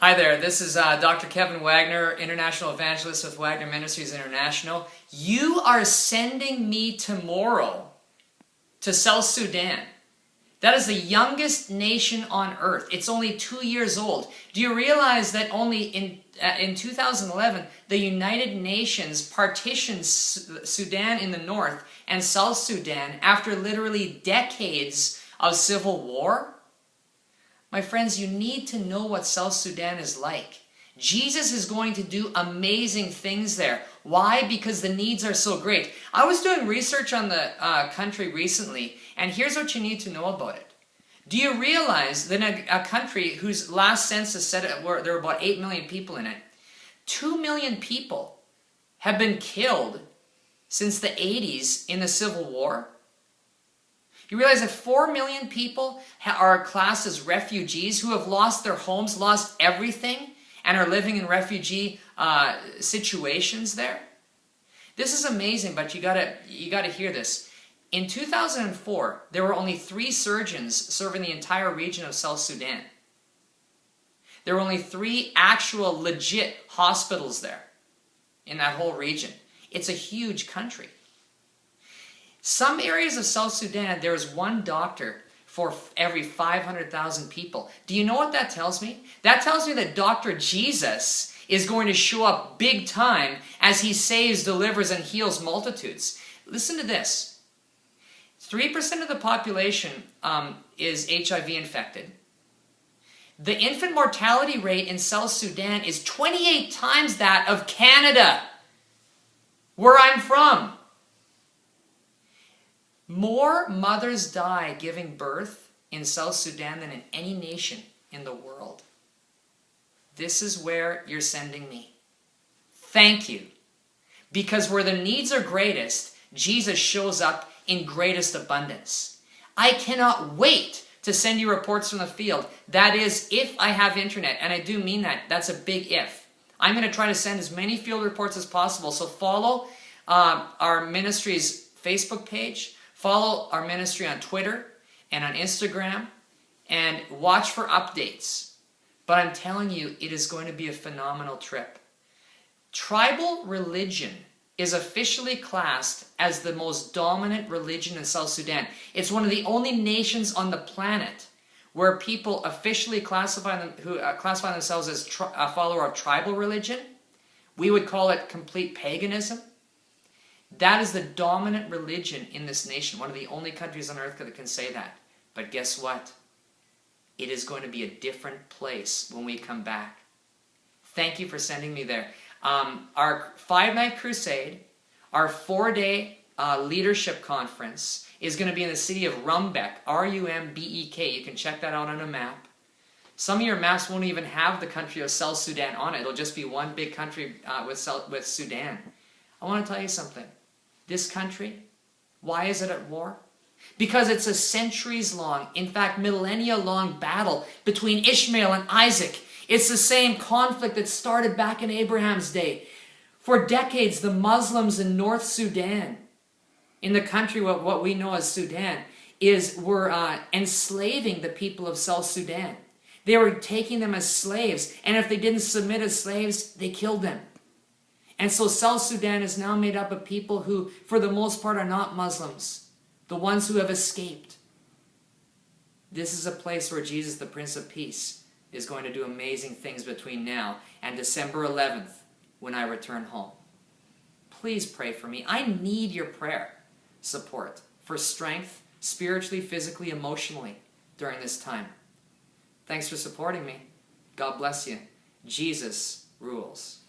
Hi there, this is Dr. Kevin Wagner, International Evangelist with Wagner Ministries International. You are sending me tomorrow to South Sudan. That is the youngest nation on earth. It's only 2 years old. Do you realize that only in 2011, the United Nations partitioned Sudan in the north and South Sudan after literally decades of civil war? My friends, you need to know what South Sudan is like. Jesus is going to do amazing things there. Why? Because the needs are so great. I was doing research on the country recently, and here's what you need to know about it. Do you realize that in a country whose last census said there were about 8 million people in it, 2 million people have been killed since the 80s in the Civil War? You realize that 4 million people are classed as refugees who have lost their homes, lost everything, and are living in refugee situations there? This is amazing, but you gotta hear this. In 2004, there were only 3 surgeons serving the entire region of South Sudan. There were only 3 actual legit hospitals there in that whole region. It's a huge country. Some areas of South Sudan, there is 1 doctor for every 500,000 people. Do you know what that tells me? That tells me that Dr. Jesus is going to show up big time as he saves, delivers, and heals multitudes. Listen to this. 3% of the population is HIV infected. The infant mortality rate in South Sudan is 28 times that of Canada, where I'm from. More mothers die giving birth in South Sudan than in any nation in the world. This is where you're sending me. Thank you. Because where the needs are greatest, Jesus shows up in greatest abundance. I cannot wait to send you reports from the field. That is, if I have internet, and I do mean that. That's a big if. I'm going to try to send as many field reports as possible. So follow our ministry's Facebook page. Follow our ministry on Twitter and on Instagram and watch for updates. But I'm telling you, it is going to be a phenomenal trip. Tribal religion is officially classed as the most dominant religion in South Sudan. It's one of the only nations on the planet where people officially classify themselves as a follower of tribal religion. We would call it complete paganism. That is the dominant religion in this nation. One of the only countries on earth that can say that. But guess what? It is going to be a different place when we come back. Thank you for sending me there. Our 5-night crusade, our 4-day leadership conference is going to be in the city of Rumbek, R-U-M-B-E-K. You can check that out on a map. Some of your maps won't even have the country of South Sudan on it. It'll just be one big country with Sudan. I want to tell you something. This country, why is it at war? Because it's a centuries-long, in fact millennia-long battle between Ishmael and Isaac. It's the same conflict that started back in Abraham's day. For decades, the Muslims in North Sudan, in the country what we know as Sudan, were enslaving the people of South Sudan. They were taking them as slaves, and if they didn't submit as slaves, they killed them. And so South Sudan is now made up of people who, for the most part, are not Muslims. The ones who have escaped. This is a place where Jesus, the Prince of Peace, is going to do amazing things between now and December 11th when I return home. Please pray for me. I need your prayer support for strength, spiritually, physically, emotionally during this time. Thanks for supporting me. God bless you. Jesus rules.